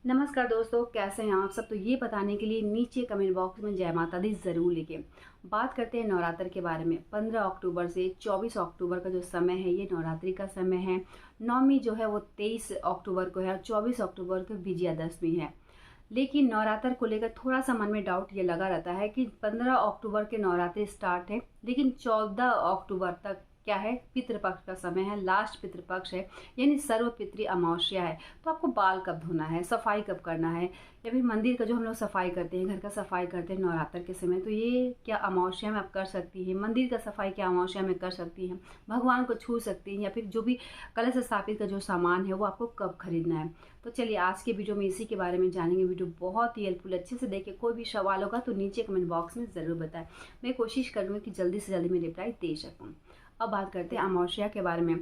नमस्कार दोस्तों, कैसे हैं आप सब। तो ये बताने के लिए नीचे कमेंट बॉक्स में जय माता दी ज़रूर लिखें। बात करते हैं नवरात्र के बारे में। 15 अक्टूबर से 24 अक्टूबर का जो समय है ये नवरात्रि का समय है। नवमी जो है वो 23 अक्टूबर को है और 24 अक्टूबर को विजयादशमी है। लेकिन नवरात्र को लेकर थोड़ा सा मन में डाउट ये लगा रहता है कि 15 अक्टूबर के नवरात्रि स्टार्ट है, लेकिन 14 अक्टूबर तक क्या है, पितृपक्ष का समय है, लास्ट पितृपक्ष है, यानी सर्व पितृ अमावस्या है। तो आपको बाल कब धोना है, सफाई कब करना है, या फिर मंदिर का जो हम लोग सफाई करते हैं, घर का सफाई करते हैं नवरात्र के समय, तो ये क्या अमावस्या में आप कर सकती हैं। मंदिर का सफाई क्या अमावस्या में कर सकती हैं। भगवान को छू सकती हैं, या फिर जो भी कलश स्थापित का जो सामान है वो आपको कब खरीदना है। तो चलिए आज के वीडियो में इसी के बारे में जानेंगे। वीडियो बहुत ही हेल्पफुल, अच्छे से देखिए। कोई भी सवाल होगा तो नीचे कमेंट बॉक्स में ज़रूर बताएं। मैं कोशिश करूँगी कि जल्दी से जल्दी मैं रिप्लाई दे सकूँ। अब बात करते हैं अमावस्या के बारे में।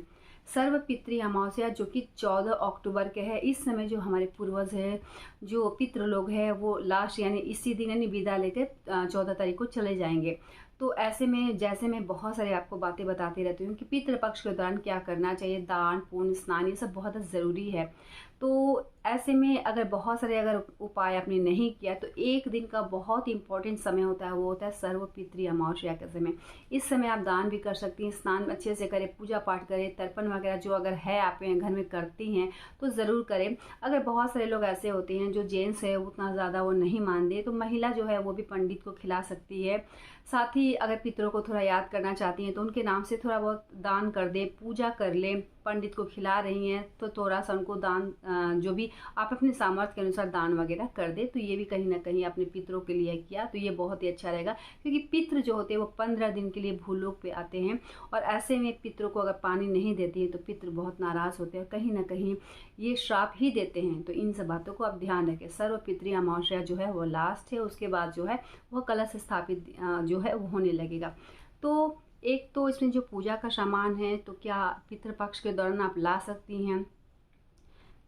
सर्व पितृ अमावस्या जो कि 14 अक्टूबर के है। इस समय जो हमारे पूर्वज है, जो पितृ लोग हैं, वो लास्ट यानी इसी दिन यानी विदा लेकर 14 तारीख को चले जाएंगे। तो ऐसे में जैसे मैं बहुत सारे आपको बातें बताती रहती हूँ कि पितृपक्ष के दौरान क्या करना चाहिए, दान पुण्य स्नान ये सब बहुत ज़रूरी है। तो ऐसे में अगर बहुत सारे उपाय आपने नहीं किया तो एक दिन का बहुत इंपॉर्टेंट समय होता है, वो होता है सर्व पितृ अमावस्या का समय। इस समय आप दान भी कर सकती हैं, स्नान अच्छे से करें, पूजा पाठ करें, तर्पण वगैरह जो अगर है आप घर में करती हैं तो ज़रूर करें। अगर बहुत सारे लोग ऐसे होते हैं जो जेंट्स है उतना ज़्यादा वो नहीं मानते, तो महिला जो है वो भी पंडित को खिला सकती है। साथ ही अगर पितरों को थोड़ा याद करना चाहती हैं तो उनके नाम से थोड़ा बहुत दान कर दें, पूजा कर लें। पंडित को खिला रही हैं तो थोड़ा सा उनको दान जो भी आप अपने सामर्थ्य के अनुसार दान वगैरह कर दे, तो ये भी कहीं ना कहीं अपने पितरों के लिए किया तो ये बहुत ही अच्छा रहेगा। क्योंकि पितृ जो होते हैं वो 15 दिन के लिए भूलोक पे आते हैं, और ऐसे में पितरों को अगर पानी नहीं देती है तो पितृ बहुत नाराज होते हैं और कहीं ना कहीं ये श्राप ही देते हैं। तो इन सब बातों को आप ध्यान रखें। सर्व पितृ अमावस्या जो है वो लास्ट है, उसके बाद जो है वो कलश स्थापित जो है वो होने लगेगा। तो एक तो इसमें जो पूजा का सामान है तो क्या पितृपक्ष के दौरान आप ला सकती हैं।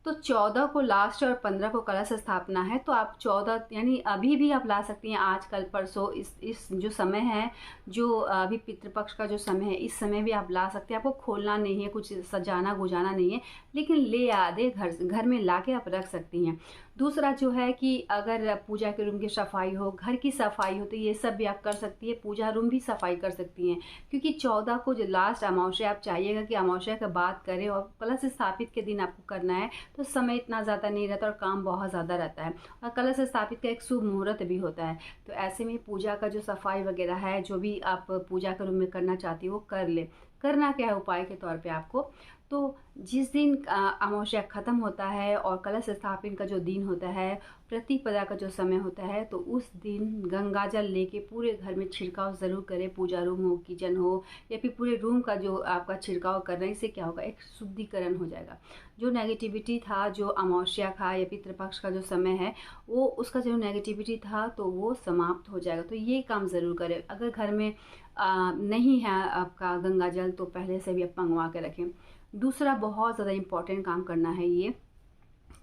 तो 14 को लास्ट और 15 को कलश स्थापना है, तो आप 14 यानी अभी भी आप ला सकती हैं, आज कल परसों इस जो समय है, जो अभी पितृपक्ष का जो समय है, इस समय भी आप ला सकते हैं। आपको खोलना नहीं है, कुछ सजाना गुजाना नहीं है, लेकिन ले आधे घर में ला के आप रख सकती हैं। दूसरा जो है कि अगर पूजा के रूम की सफाई हो, घर की सफाई हो, तो ये सब भी आप कर सकती है। पूजा रूम भी सफाई कर सकती हैं, क्योंकि 14 को जो लास्ट अमावस्या आप चाहिएगा कि अमावस्या का बात करें, और कलश स्थापित के दिन आपको करना है तो समय इतना ज़्यादा नहीं रहता और काम बहुत ज़्यादा रहता है, और कलश स्थापित का एक शुभ मुहूर्त भी होता है। तो ऐसे में पूजा का जो सफाई वगैरह है, जो भी आप पूजा के रूम में करना चाहती हो वो कर ले। करना क्या है उपाय के तौर पे आपको, तो जिस दिन अमावस्या खत्म होता है और कलश स्थापन का जो दिन होता है, प्रतिपदा का जो समय होता है, तो उस दिन गंगा जल लेके पूरे घर में छिड़काव ज़रूर करें। पूजा रूम हो, किचन हो, या फिर पूरे रूम का जो आपका छिड़काव कर रहे हैं, इससे क्या होगा, एक शुद्धिकरण हो जाएगा। जो नेगेटिविटी था, जो अमावस्या का या पितृपक्ष का जो समय है, वो उसका जो नेगेटिविटी था तो वो समाप्त हो जाएगा। तो ये काम ज़रूर करें। अगर घर में नहीं है आपका गंगा जल तो पहले से भी आप मंगवा के रखें। दूसरा बहुत ज़्यादा इम्पॉर्टेंट काम करना है ये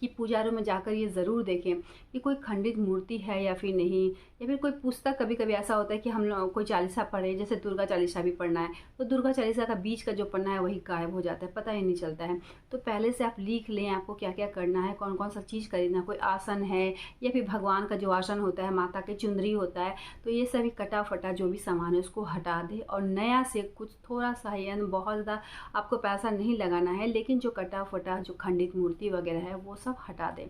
कि पूजा रूम में जाकर ये ज़रूर देखें कि कोई खंडित मूर्ति है या फिर नहीं, या फिर कोई पुस्तक। कभी कभी ऐसा होता है कि हम लोग कोई चालीसा पढ़े, जैसे दुर्गा चालीसा भी पढ़ना है, तो दुर्गा चालीसा का बीच का जो पढ़ना है वही गायब हो जाता है, पता ही नहीं चलता है। तो पहले से आप लिख लें आपको क्या क्या करना है, कौन कौन सा चीज़ खरीदना, कोई आसन है या फिर भगवान का जो आसन होता है, माता की चुंदरी होता है, तो ये सभी कटा फटा जो भी सामान है उसको हटा दे और नया से कुछ थोड़ा सा ही, यानी बहुत ज़्यादा आपको पैसा नहीं लगाना है, लेकिन जो कटा फटा जो खंडित मूर्ति वगैरह है वो सब हटा दें।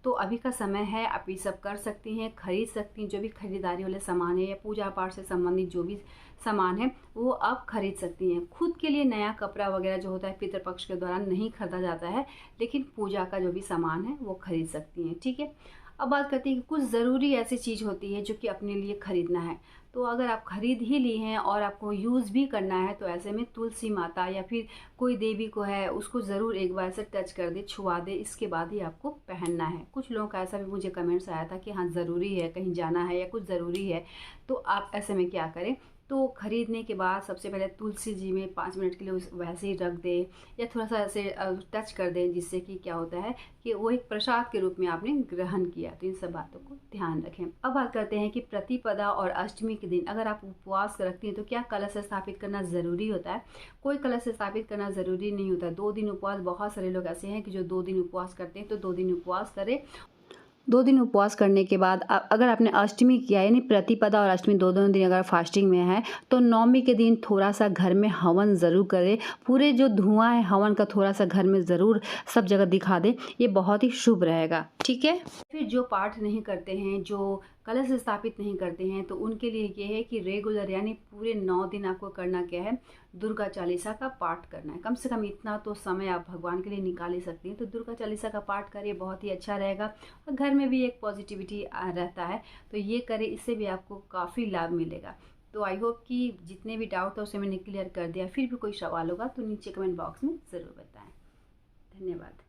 तो अभी का समय है, आप ये सब कर सकती हैं, खरीद सकती हैं। जो भी खरीदारी वाले सामान है या पूजा पाठ से संबंधित जो भी सामान है वो आप खरीद सकती हैं। खुद के लिए नया कपड़ा वगैरह जो होता है पितृपक्ष के दौरान नहीं खरीदा जाता है, लेकिन पूजा का जो भी सामान है वो खरीद सकती हैं। ठीक है। अब बात करते हैं कि कुछ ज़रूरी ऐसी चीज़ होती है जो कि अपने लिए खरीदना है। तो अगर आप खरीद ही ली हैं और आपको यूज़ भी करना है, तो ऐसे में तुलसी माता या फिर कोई देवी को है उसको ज़रूर एक बार से टच कर दे, छुआ दे, इसके बाद ही आपको पहनना है। कुछ लोगों का ऐसा भी मुझे कमेंट्स आया था कि हाँ ज़रूरी है, कहीं जाना है या कुछ ज़रूरी है, तो आप ऐसे में क्या करें, तो खरीदने के बाद सबसे पहले तुलसी जी में 5 मिनट के लिए वैसे ही रख दें, या थोड़ा सा ऐसे टच कर दें, जिससे कि क्या होता है कि वो एक प्रसाद के रूप में आपने ग्रहण किया। तो इन सब बातों को ध्यान रखें। अब बात करते हैं कि प्रतिपदा और अष्टमी के दिन अगर आप उपवास रखती हैं तो क्या कलश स्थापित करना ज़रूरी होता है। कोई कलश स्थापित करना ज़रूरी नहीं होता। 2 दिन उपवास, बहुत सारे लोग ऐसे हैं कि जो 2 दिन उपवास करते हैं, तो 2 दिन उपवास करें 2 दिन उपवास करने के बाद अगर आपने अष्टमी किया यानी प्रतिपदा और अष्टमी दोनों दिन अगर फास्टिंग में है तो नवमी के दिन थोड़ा-सा घर में हवन ज़रूर करें। पूरे जो धुआँ है हवन का थोड़ा-सा घर में ज़रूर सब जगह दिखा दें, ये बहुत ही शुभ रहेगा, ठीक है? फिर जो पाठ नहीं करते हैं, जो कलश स्थापित नहीं करते हैं, तो उनके लिए ये है कि रेगुलर यानी पूरे 9 दिन आपको करना क्या है, दुर्गा चालीसा का पाठ करना है। कम से कम इतना तो समय आप भगवान के लिए निकाल ही सकती हैं, तो दुर्गा चालीसा का पाठ करिए, बहुत ही अच्छा रहेगा और घर में भी एक पॉजिटिविटी रहता है, तो ये करें, इससे भी आपको काफ़ी लाभ मिलेगा। तो आई होप कि जितने भी डाउट था उसे मैंने क्लियर कर दिया। फिर भी कोई सवाल होगा तो नीचे कमेंट बॉक्स में ज़रूर बताएं। धन्यवाद।